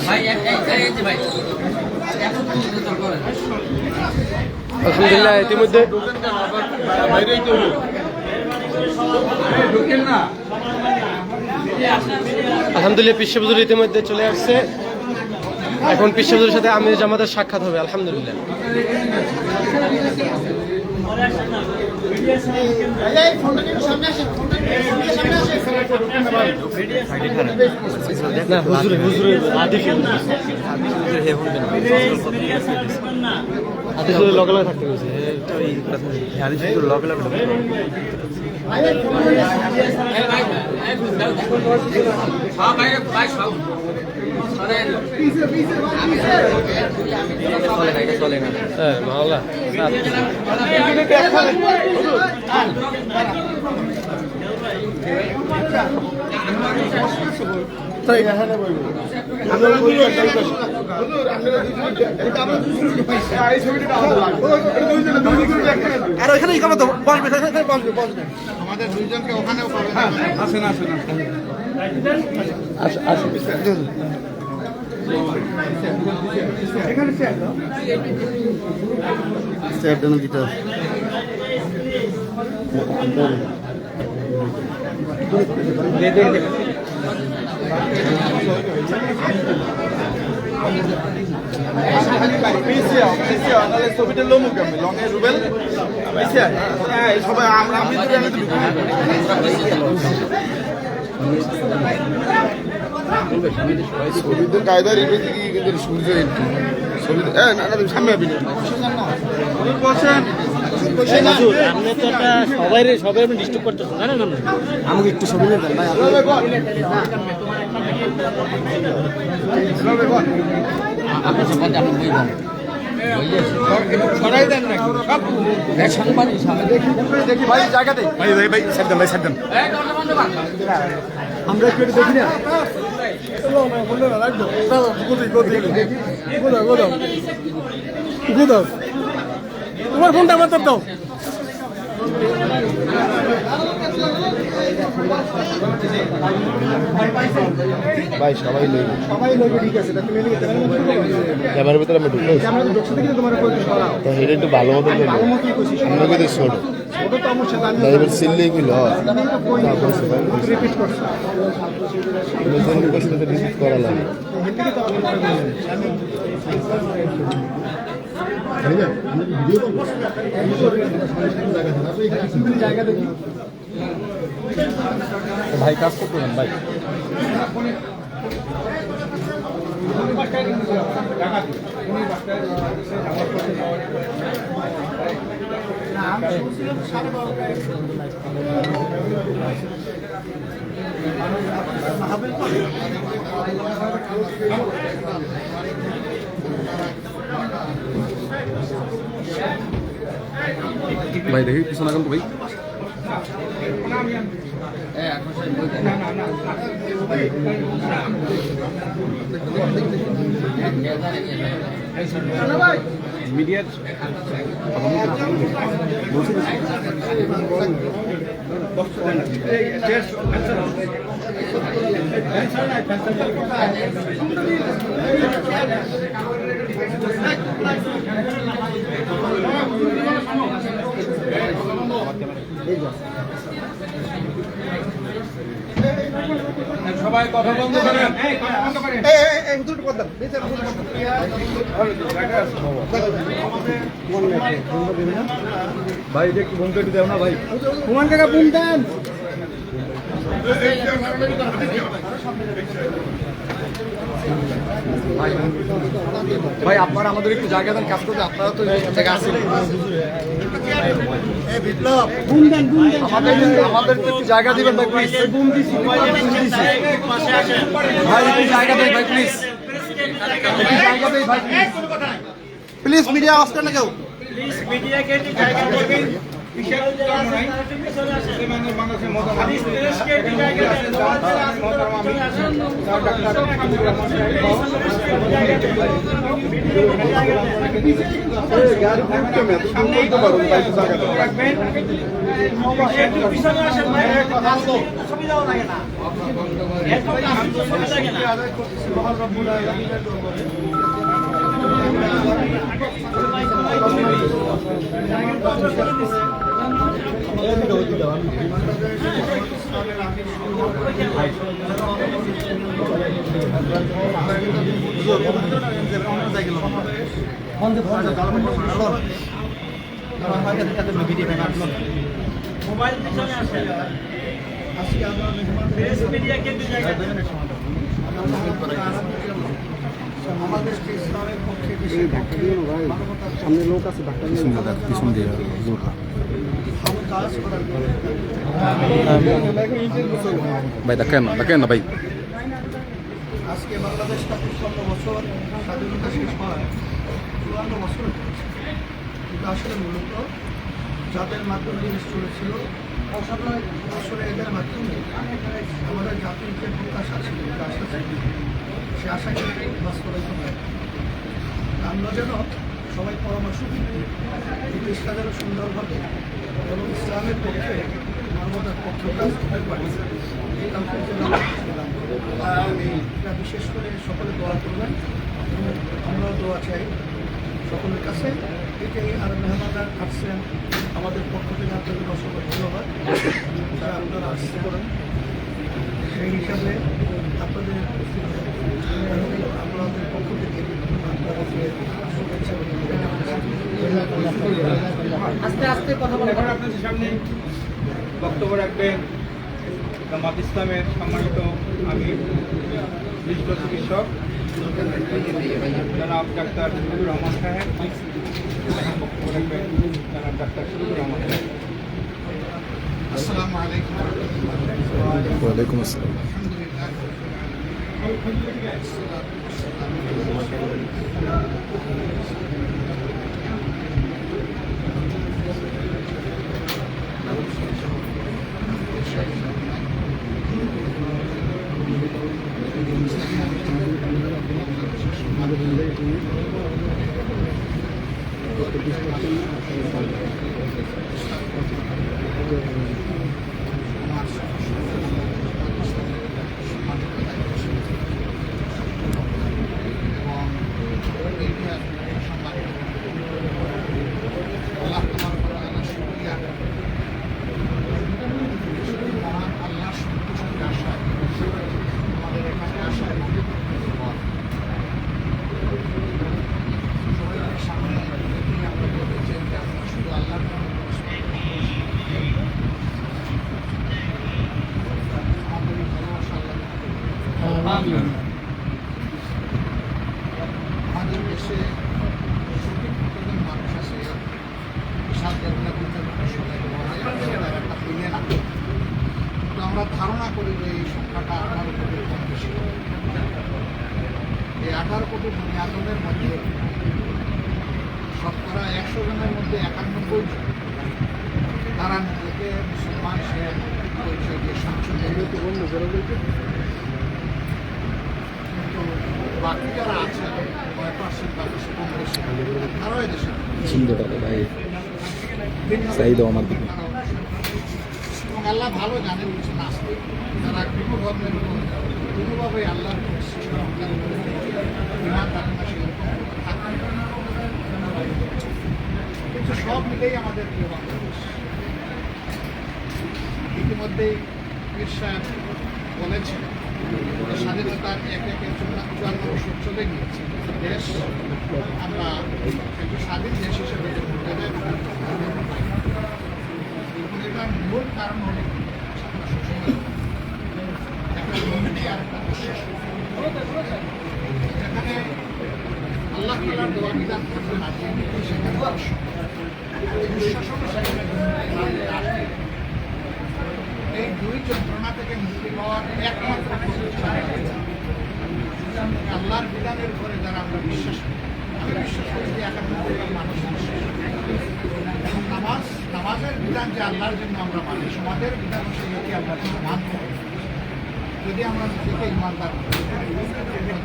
E: ভাই এই যে ভাই এত তোর করে
B: আলহামদুলিল্লাহ ইতিমধ্যে আলহামদুলিল্লাহ পিসে হুজুর ইতিমধ্যে চলে আসছে এখন পিসে হুজুরের সাথে আমির জামাতের সাক্ষাৎ হবে আলহামদুলিল্লাহ না হুজুরের আদিফের লগে লগে থাকতে বলছে লগে লগে
E: হ্যাঁ ভাই ভাই সব
B: হ্যাঁ মাওলা
A: আর ওইখানে কি করবো তো বসবে এখানে বসবে বসবে
D: আমাদের দুইজনকে ওখানেও পাবেন। আসেন আসেন
G: স্যার দেন দিতে
A: ছবিটা লোমুক আমি লঙে রুবেল সবাই আমরা আমি
G: ছবিদের কায়দার ইংরেজি কি কিন্তু সূর্য ছবি না না তুমি সামনে আবি
A: বসেন
B: আপনি তো একটা সবাই আপনি ডিস্টার্ব করতেছেন জানেন না আমাকে একটু ছবি নেন ভাই
E: আপনার সম্বন্ধে আপনি বলবেন
D: ছড়াই দেন নাকি সব
E: সাংবাদিক
A: দেখি ভাই জায়গা দেই
G: ভাই সাইড দেন
A: আমরা একটু দেখি না
B: তোমার ফোনটা আমার দাও
G: ভাই সবাই লইব
A: সবাই লোকে ঠিক আছে তুমি নিয়ে
G: ক্যামেরার ভিতরে আমি ঢুকলাম
A: ক্যামেরা ঢুকছে দেখি তোমার উপর সরাও
G: তো এটা একটু ভালো মতো করবো
A: ভালো মতই কইছি
G: আমরা কিন্তু ছোট
A: ওটা তো আমার সাথে আমি
G: ড্রাইভার সিললেই কইল
A: রিপিট করছি
G: রিপিট করা লাগে
A: হিন্দি তো জায়গা দেখি
B: ভাই কাজ করতেন ভাই ভাই দেখি পিছনে এখন তো ভাই মিডিয়ার
F: সবাই কথা বন্ধ করেন
A: এই হুজুর পর্দা নিচে হুজুর
F: ভাই একটু ঘুম পেটে দেও না ভাই
A: হুমান কাকা বুম দেন
F: ভাই আপনারা আমাদের একটু জায়গা দেন কাজ করতে আপনারা তো জায়গা আছেন
A: বুম দেন
F: আমাদের একটু জায়গা দিবেন ভাই প্লিজ বুম দিছি ভাই একটু জায়গা দেন ভাই প্লিজ একটু জায়গা দেন ভাই
A: প্লিজ মিডিয়া আসতে না কেউ
F: মোবাইল পিছনে আসে আজকে আমরা প্রেস মিডিয়াকে দুই জায়গায়
A: আমাদের ইসলামের পক্ষে
G: সামনে লোক আছে ডাক্তার পিছন দিয়ে
A: কাজ করার
G: ভাই দেখেন না ভাই
A: আজকে বাংলাদেশ 55 বছর স্বাধীনতা শেষ হয় 54 বছর কিন্তু আসলে মূলত যাদের মাধ্যমে জিনিস চলেছিল আসলে এদের মাধ্যমে আমাদের জাতির যে প্রত্যাশা ছিল যে আশা ছিল সে আশাকে বাস্তবায়িত হয় আমরা যেন সবাই পরামর্শ দিই দেশটা যেন সুন্দরভাবে এবং ইসলামের পক্ষে মানবতার পক্ষে কাজ করতে পারি এই কাজের জন্য এটা বিশেষ করে সকলে দোয়া করবেন এবং আমরাও দোয়া চাই সকলের কাছে এটাই আর মেহমানরা আসছেন আমাদের পক্ষ থেকে আপনাদের অসংখ্য ধন্যবাদ যারা আপনারা আসতে করেন সেই হিসাবে আপনাদের আমাদের পক্ষ থেকে আপনাদেরকে শুভেচ্ছা আস্তে আস্তে কথা বলে
F: এখন আপনাদের সামনে বক্তব্য রাখবেন জামাত ইসলামের সম্মানিত আমি বিশিষ্ট চিকিৎসক জনাব ডাক্তার শফিকুর রহমান সাহেব বক্তব্য রাখবেন জনাব ডাক্তার শফিকুর রহমান সাহেব।
D: আসসালামু আলাইকুম
G: ওয়ালাইকুম আসসালাম
D: আমাদের দেশে সঠিক প্রতিদিন মানুষ আছে বিশাল একটা মিলে না তো আমরা ধারণা করি যে এই সংখ্যাটা 18 কোটির কম বেশি এই 18 কোটি বনি আদমের মধ্যে শতকরা 100 জনের মধ্যে 91 জন তারা নিজেকে মুসলমান সে পরিচয় দিয়ে স্বাচ্ছন্দ্য কিন্তু বাকি যারা আছে 9% বা বেশি কম বেশি তারাও এদেশে এবং আল্লাহ ভালো জানেন কিছু নাস্তিক যারা কোনো ধর্মের উপর কোনোভাবে আল্লাহর ইমান থাকে না সেরকম থাকে কিন্তু সব মিলেই আমাদের প্রিয় বাংলাদেশ ইতিমধ্যেই পীর সাহেব বলেছেন যে স্বাধীনতার এক একে 54 বছর চলে গিয়েছে। দেশ আমরা একটু স্বাধীন দেশ হিসেবে যে মর্যাদা পাই। এবং এটার মূল কারণ হল আমরা সবসময় একটা নমিনি আর একটা বিশ্বাস করি। যেখানে আল্লাহ তাআলার দেওয়া বিধান থাকবে না, সেখানে দুঃশাসন সেখানে এই দুই যন্ত্রণা থেকে মুক্তি পাওয়ার একমাত্র আল্লাহর বিধানের উপরে যারা আমরা বিশ্বাস করি। আমি বিশ্বাস করি যে 91 মানুষ বিশ্বাস করি। এবং নামাজের বিধান যে আল্লাহর জন্য আমরা মানি, সমাজের বিধান সেটাকে আমরা মানতে হবে। যদি আমরা নিজেকে ইমানদার করি,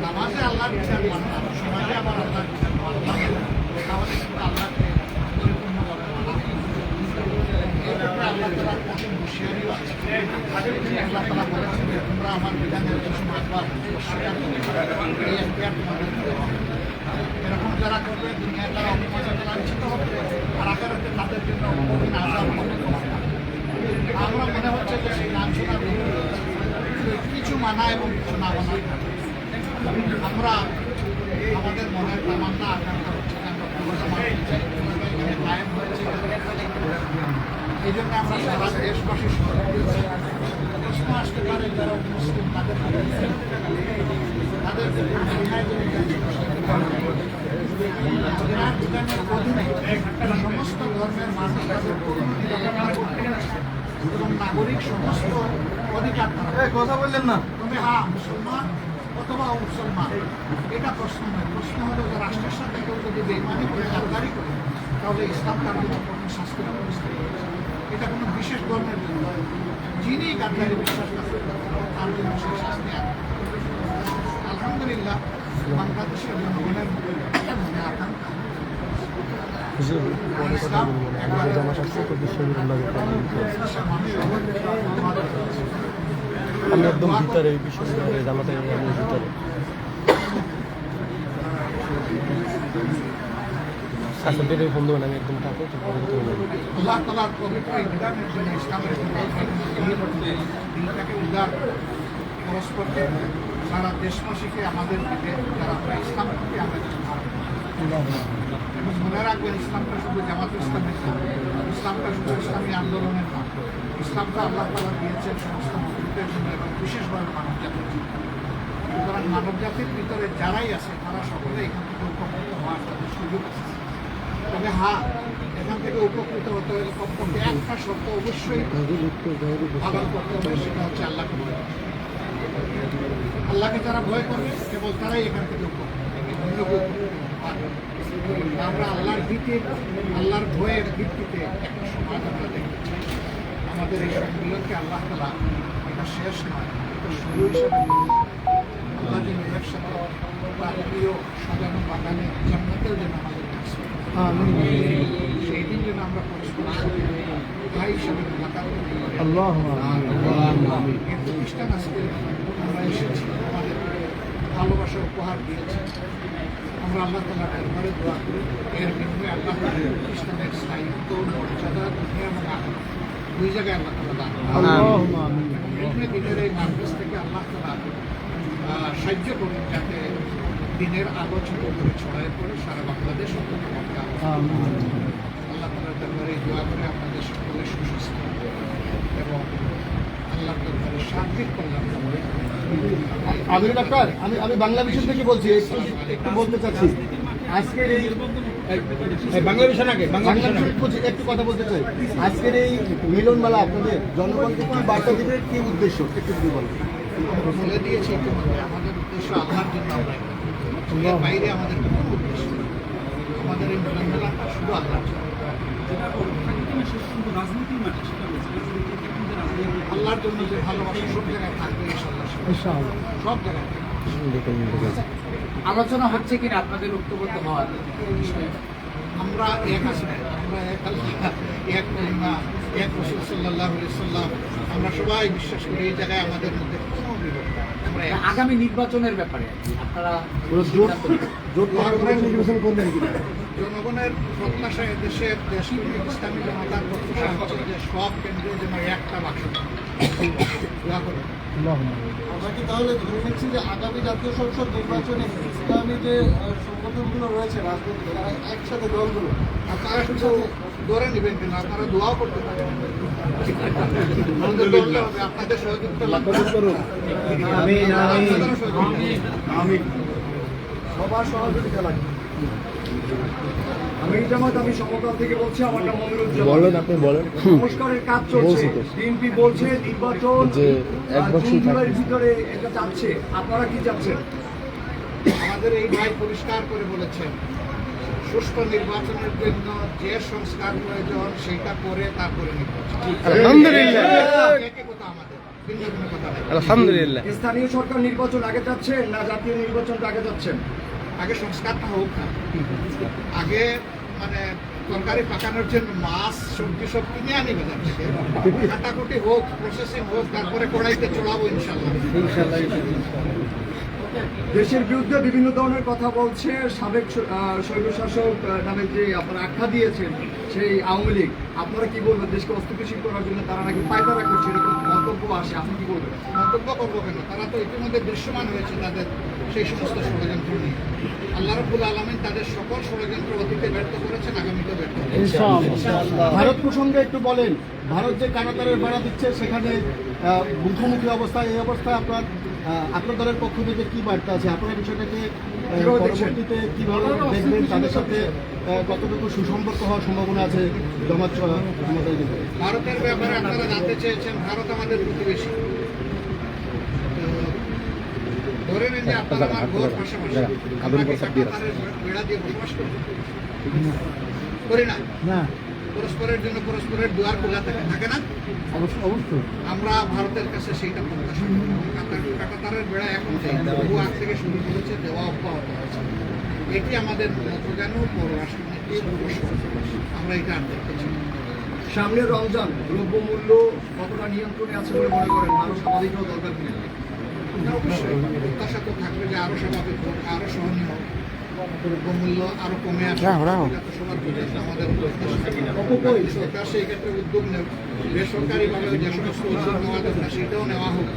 D: নামাজে আল্লাহর বিধান মানলাম, সমাজে আবার আল্লাহর বিধান মানলাম, তাহলে কিন্তু আল্লাহকে পরিপূর্ণভাবে মানা। এক্ষেত্রে আল্লাহ তাআলার কঠিন হুঁশিয়ারিও আছে। আল্লাহ তাআলা বলেছেন যে তোমরা আমার বিধানের কিছু মানবা, অস্বীকার করবে, এই এখতিয়ার তোমাদের দেওয়া হবে। এরকম যারা করবে দুনিয়ায় তারা অপমানে লাঞ্ছিত হবে, আর আখিরাতে তাদের জন্য কঠিন আযাব হবে। আমরা মনে হচ্ছে যে সেই লাঞ্ছনার কিছু মানা এবং কিছু না মানা। আমরা আমাদের মনের তামান্না আকাঙ্ক্ষা হচ্ছে যে আমরা পুরোটা মানতে চাই, কায়েম হয়েছে। এই জন্য আমরা সারা দেশবাসীর প্রশ্ন আসতে পারে যারা মুসলিম তাদের অধীনে সমস্ত ধর্মের মানুষ তাদের এবং নাগরিক সমস্ত অধিকার কথা বললেন না। তবে হ্যাঁ, মুসলমান অথবা মুসলমান এটা প্রশ্ন নয়। প্রশ্ন হলো যে রাষ্ট্রের সাথে কেউ যদি বেইমানি করে গাদ্দারি করে, তাহলে ইসলাম তার জন্য কঠিন শাস্তির ব্যবস্থা করেছে। এটা কোনো বিশেষ ধর্মের জন্য, যিনি গাদ্দারি বিশ্বাস করেন তার জন্য সেই শাস্তি আনে। আলহামদুলিল্লাহ, বাংলাদেশের জনগণের একটা মনে আকাঙ্ক্ষা
B: আমি একদম ভিতরে বিশ্ববিদ্যালয়ে জামাতে আমি ভিতরে আচ্ছা বের হয়ে বন্ধু আমি একদম থাকো
D: আল্লাহ তাআলার পবিত্র বিধানের জন্য ইসলামের দিনটাকে উদার পরস্পরকে সারা দেশবাসীকে আমাদের দিকে যারা আমরা ইসলাম থেকে আমরা এবং মনে রাখবেন ইসলামটা শুধু জামাত ইসলামের নাম, ইসলামটা শুধু ইসলামী আন্দোলনের নাম। ইসলামটা আল্লাহ তাআলা দিয়েছেন সমস্ত মুসলিমদের জন্য এবং বিশেষভাবে মানব জাতির জন্য। সুতরাং মানব জাতির ভিতরে যারাই আছে তারা সকলে এখান থেকে উপকৃত হওয়ার তাদের সুযোগ আছে। তবে হ্যাঁ, এখান থেকে উপকৃত হতে হলে কমপক্ষে একটা শর্ত অবশ্যই পালন করতে হবে, সেটা হচ্ছে আল্লাহকে ভয় করা। আল্লাহকে যারা ভয় করবে কেবল তারাই এখান থেকে আমরা আল্লাহর ভিত্তির আল্লাহর ভয়ের ভিত্তিতে একটা সমাজ আমরা দেখতে চাই। আমাদের এই সম্মিলনকে আল্লাহ তাআলা এটা শেষ নয়, এটা শুরু হিসাবে আল্লাহ যেন একসাথে তার প্রিয় সাজানো বাগানে জান্নাতের জন্য আমাদের সেই দিন যেন আমরা পরস্পর ভাই হিসাবে মোলাকাত করতে পারি। এই প্রতিষ্ঠান আজকে আমরা এসেছি, আমাদের ভালোবাসার উপহার দিয়েছি। আমরা আল্লাহ তাআলার দরবারে দোয়া করি এর বিনিময়ে আল্লাহ তাআলা প্রতিষ্ঠানের স্থায়িত্ব, মর্যাদা, দুনিয়া এবং আখিরাত দুই জায়গায় আল্লাহ তাআলা দান করেন। এবং দিনের এই মার্কেজ থেকে আল্লাহ তাআলা সাহায্য করুন যাতে দিনের আলো ছোট করে ছড়ায় পড়ে সারা বাংলাদেশ অন্তত আল্লাহ তাআলার দরবারে দোয়া করে আপনাদের সকলের সুস্বাস্থ্য এবং আল্লাহর দরবারে শান্তির কল্যাণ কামনা করি।
A: আমি ডাক্তার, আমি বাংলা বিষয় থেকে বলছি, একটু বলতে চাচ্ছি। আজকের এই
F: বাংলা বিষয় নাকি
A: একটু কথা বলতে চাই। আজকের এই মিলন মেলা আপনাদের জনগণকে কি বার্তা দিবে, কি উদ্দেশ্য একটু যদি বলেন।
D: আমরা বলে দিয়েছি ইতিমধ্যে আমাদের উদ্দেশ্য আল্লাহর জন্য আমরা এর বাইরে আমাদের কোনো উদ্দেশ্য নেই। আমাদের এই মিলন মেলাটা শুধু আল্লাহর জন্য, আল্লাহর জন্য যে ভালোবাসা সব জায়গায় থাকবে ইনশাআল্লাহ, সব জায়গায়
E: আলোচনা হচ্ছে কিনা আপনাদের ঐক্যবদ্ধ হওয়ার বিষয়ে?
D: আমরা এক আছি, আমরা এক আল্লাহ, এক কলিমা, এক রাসূল সাল্লাল্লাহু আলাইহি সাল্লাম। আমরা সবাই বিশ্বাস করি এই জায়গায় আমাদের মধ্যে কোনো বিরোধ নেই। আমরা
E: আগামী নির্বাচনের ব্যাপারে আপনারা
A: নির্বাচন করবেন কিনা?
D: জনগণের প্রত্যাশা, দেশের ইসলামী জনতার প্রত্যাশা হচ্ছে যে সব কেন্দ্রে যেন একটা বাক্স থাকে। দোয়া করবেন।
A: আমরা কি তাহলে ধরে নিচ্ছি যে আগামী জাতীয় সংসদ নির্বাচনে ইসলামী যে সংগঠনগুলো রয়েছে রাজনৈতিক তারা একসাথে দলগুলো
D: আপনারা শুধু ধরে নেবেন কেন, আপনারা দোয়াও করতে পারেন। আমাদের দলটা হবে, আপনাদের সহযোগিতা লাগবে। আপনাদেরও সহযোগিতা।
A: সবার সহযোগিতা লাগবে। আমি জামাত, আমি সমকাল থেকে বলছি, আমার নাম মনিরুজ্জামান।
B: বলেন, আপনি বলেন।
A: সংস্কারের কাজ চলছে, বিএনপি বলছে নির্বাচন জুন জুলাইয়ের ভিতরে এটা চাচ্ছে, আপনারা কি চাচ্ছেন?
D: আমাদের এই ভাই পরিষ্কার করে বলেছেন, সুষ্ঠু নির্বাচনের জন্য যে সংস্কার প্রয়োজন সেটা করে তারপরে নির্বাচন।
B: আলহামদুলিল্লাহ।
D: একই কথা আমাদের, ভিন্ন ভিন্ন কথা নেই।
B: আলহামদুলিল্লাহ।
A: স্থানীয় সরকার নির্বাচন আগে যাচ্ছেন না জাতীয় নির্বাচনটা আগে যাচ্ছেন?
D: আগে সংস্কারটা হোক না, আগে মানে তরকারি পাকানোর জন্য মাছ সবজি সব কিনে আনি বাজার থেকে, কাটাকুটি হোক, প্রসেসিং হোক, তারপরে কড়াইতে চড়াবো ইনশাল্লাহ।
A: দেশের বিরুদ্ধে বিভিন্ন ধরনের কথা বলছে সাবেক স্বৈরশাসক নামে যে আপনারা আখ্যা দিয়েছেন সেই আওয়ামী লীগ, আপনারা কি বলবেন? দেশকে অস্থিতিশীল করার জন্য তারা নাকি পায়তারা করছে, এরকম মন্তব্য আসে, আপনি কি বলবেন?
D: মন্তব্য করবো কেন, তারা তো ইতিমধ্যে দৃশ্যমান হয়েছে তাদের সেই সমস্ত ষড়যন্ত্র নিয়ে। আল্লাহ রাব্বুল আলামিন তাদের সকল ষড়যন্ত্র অতীতে ব্যর্থ করেছেন, আগামীতেও ব্যর্থ করবেন।
A: ভারত প্রসঙ্গে একটু বলেন। ভারত যে কানাতারের বেড়া দিচ্ছে সেখানে মুখোমুখি অবস্থায়, এই অবস্থায় আপনার দলের পক্ষ থেকে কি বার্তা আছে? আপনারা বিষয়টাকে পরবর্তীতে কিভাবে দেখবেন? তাদের সাথে কতটুকু সুসম্পর্ক হওয়ার সম্ভাবনা আছে জামাত সমুদায়ের ভিতরে?
D: ভারতের ব্যাপারে আপনারা জানতে চেয়েছেন, ভারত আমাদের প্রতিবেশী। তো ধরে নিন যে আপনারা আমার ঘর পাশাপাশি, আমরা কি কাঁটাতারের বেড়া দিয়ে বসবাস করি? করি না? পরস্পরের জন্য পরস্পরের দুয়ার খোলা থাকে, থাকে না?
A: অবশ্যই।
D: আমরা ভারতের কাছে সেইটা প্রত্যাশা করি। কাঁটাতারের বেড়া এখন চাই, বহু আগ থেকে শুরু করেছে, দেওয়া অব্যাহত আছে। এটি আমাদের প্রধান পররাষ্ট্রনীতি, আমরা এটা আর দেখতে চাই।
A: সামনে রমজান, দ্রব্যমূল্য কতটা নিয়ন্ত্রণে আছে বলে মনে করেন? আরো স্বাভাবিকও দরকার কিনা?
D: অবশ্যই প্রত্যাশা তো থাকবে যে আরো স্বাভাবিক হোক, আরো সহনীয় হোক, দ্রব্যমূল্য আরো কমে আসে। এটা তো সবার প্রচেষ্টা, আমাদের সরকার সেই ক্ষেত্রে উদ্যোগ নেব। বেসরকারিভাবে যে সমস্ত উদ্যোগ নেওয়া দরকার সেটাও নেওয়া হোক,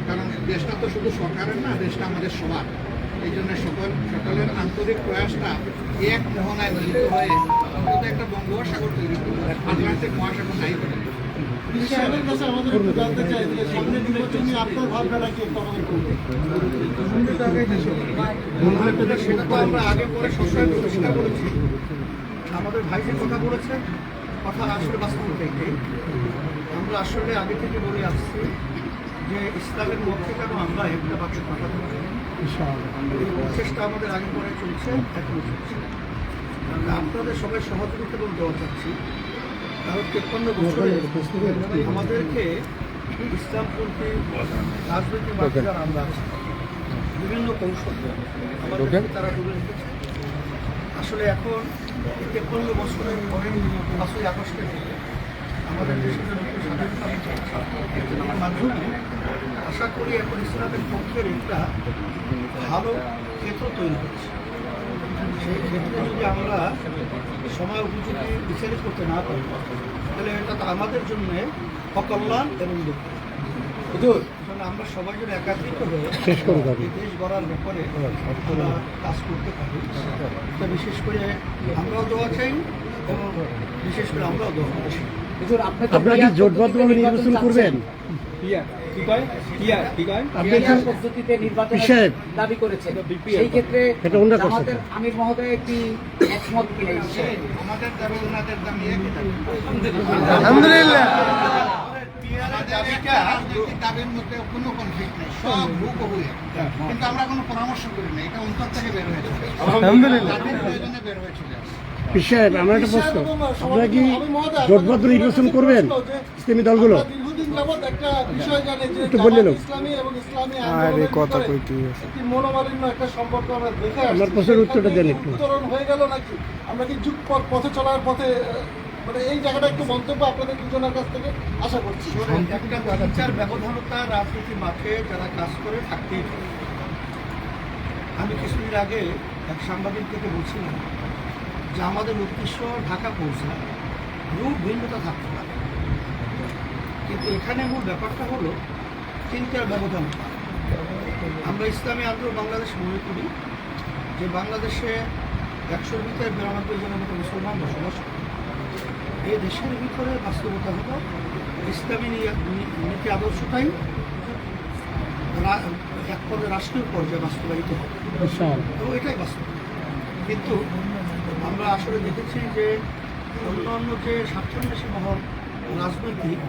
D: কারণ দেশটা তো শুধু সরকারের না, দেশটা আমাদের সবার। এই জন্য সকলের আন্তরিক প্রয়াসটা এক মোহনায় মিলিত হয়ে অন্তত একটা বঙ্গোপসাগর তৈরি করবে, আটলান্টিক মহাসাগর নাই করে। সেটা তো আমরা আগে পরে সবসময় প্রতিষ্ঠা করেছি। আমাদের ভাই যে কথা বলেছেন, কথা আসলে বাস্তব থেকে আমরা আসলে আগে থেকে বলে আসছি যে ইসলামের পক্ষে কেন আমরা একটা বাক্য কথা বলছি, এই প্রচেষ্টা আমাদের আগে পরে চলছে, এখনো চলছে। আপনাদের সবাই সহযোগিতা এবং দেওয়া চাচ্ছি। কারণ 53 বছরে আমাদেরকে ইসলামপন্থী রাজনৈতিক বাচ্চারা আমরা আছি, বিভিন্ন কৌশল আমাদেরকে তারা তুলে রেখেছে। আসলে এখন 53 বছরের পরে 5ই আগস্টে আমাদের দেশের স্বাধীনতার মাধ্যমে আশা করি এখন ইসলামের পক্ষের একটা ভালো ক্ষেত্র তৈরি হচ্ছে। সেই ক্ষেত্রে যদি আমরা সময় উপযোগী বিচারিত করতে না পারি, তাহলে এটা তো আমাদের জন্য অকল্যাণ এবং দুঃখ। আমরা সবাই যদি একাত্রিত হয়ে দেশ গড়ার ব্যাপারে আমরা কাজ করতে পারি, তা বিশেষ করে আমরাও দোয়া চাই এবং বিশেষ করে আমরাও দোয়া করছি।
B: আপনারা কি জোটবদ্ধভাবে নির্বাচন করবেন?
H: পদ্ধতিতে নির্বাচন দাবি করেছে, সেই ক্ষেত্রে জামাতের আমির মহোদয় একটি একমত কিনে
D: আমাদের দাবি ওনাদের দাবি একই দাবি।
B: আলহামদুলিল্লাহ।
D: রাজনৈতিক দাবির মধ্যে কোনো কনফ্লিক্ট নেই, সব হুবহুই। কিন্তু আমরা কোনো পরামর্শ করি না, এটা অন্তর থেকে বের হয়ে চলে আসে।
B: আলহামদুলিল্লাহ।
D: জাতির প্রয়োজনে বের হয়ে চলে আসে।
B: সাহেব, আমার একটা প্রশ্ন, আপনারা কি জোটবদ্ধ নির্বাচন করবেন ইসলামী দলগুলো?
A: দীর্ঘদিন যাবৎ একটা বিষয় জানে যে
B: একটু বললেন।
A: ইসলামী এবং ইসলামী আন্দোলনের ভিতরে একটি মনোমালিন্য একটা সম্পর্ক আমরা দেখে আসছি।
B: আমার প্রশ্নের উত্তরটা দেন একটু।
A: উত্তরণ হয়ে গেল নাকি? আমরা কি যুগ পথে চলার পথে, মানে এই জায়গাটা একটু মন্তব্য আপনাদের দুজনের কাছ থেকে আশা করছি।
D: একটা বিচার ব্যবধানতা রাজনীতি মাঠে যারা কাজ করে থাকতেই পারে। আমি কিছুদিন আগে এক সাংবাদিক থেকে বলছিলাম যে আমাদের উদ্দেশ্য ঢাকা পৌঁছা, রূপ ভিন্নতা থাকতে পারে, কিন্তু এখানে মূল ব্যাপারটা হলো চিন্তার ব্যবধান। আমরা ইসলামী আন্দোলন বাংলাদেশ মনে করি যে বাংলাদেশে 100-র ভিতরে 92 জনের মতো মুসলমান বসবাস করে। এই দেশের ভিতরে বাস্তবতা হলো ইসলামী নীতি আদর্শটাই এক পর্যায়ে রাষ্ট্রীয় পর্যায়ে বাস্তবায়িত হবে, তো এটাই বাস্তব। কিন্তু আমরা আসলে দেখেছি যে অন্যান্য যে স্বার্থান্বেষী মহল রাজনৈতিক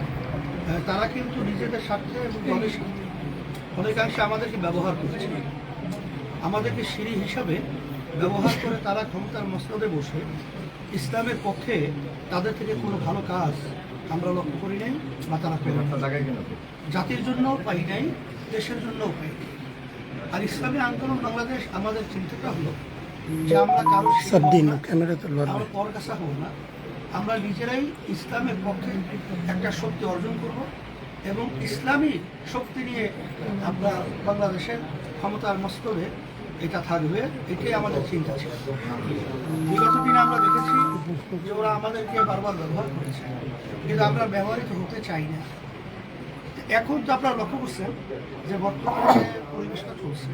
D: তারা কিন্তু নিজেদের স্বার্থে এবং দলের স্বার্থে অনেকাংশে আমাদেরকে ব্যবহার করেছে, আমাদেরকে সিঁড়ি হিসাবে ব্যবহার করে তারা ক্ষমতার মসনদে বসে ইসলামের পক্ষে তাদের থেকে কোনো ভালো কাজ আমরা লক্ষ্য করি নাই বা তারা পেল জাতির জন্যও পাই নাই, দেশের জন্যও পাই নাই। আর ইসলামী আন্দোলন বাংলাদেশ আমাদের চিন্তাটা হলো যে আমরা কারো আমরা পর কাছা হব না, আমরা নিজেরাই ইসলামের পক্ষে একটা শক্তি অর্জন করব এবং ইসলামী শক্তি নিয়ে আমরা বাংলাদেশের ক্ষমতার মস্তরে এটা থাকবে, এটাই আমাদের চিন্তা ছিল। বিগত দিনে আমরা দেখেছি যে ওরা আমাদেরকে বারবার ব্যবহার করেছে, কিন্তু আমরা ব্যবহৃত হতে চাই না। এখন তো আপনারা লক্ষ্য করছেন যে বর্তমানে যে পরিবেশটা চলছে,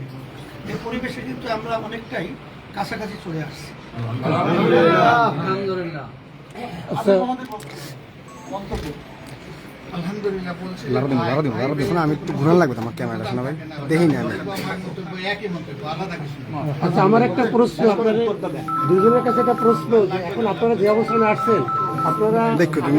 D: এই পরিবেশে কিন্তু আমরা অনেকটাই কাছাকাছি চলে আসছি।
H: আলহামদুলিল্লাহ।
A: মন্তব্য আলহামদুলিল্লাহ বলছি।
G: আমি একটু ঘুরান লাগবে আমার ক্যামেরা শোনা ভাই, দেখি না আমি।
A: আমার মন্তব্য একই মন্তব্য, আলাদা কিছু না।
B: আচ্ছা, আমার একটা প্রশ্ন, আপনাদের দুজনের কাছে একটা প্রশ্ন, যে এখন আপনারা যে অবস্থানে আসছেন, আপনারা
G: দেখো তুমি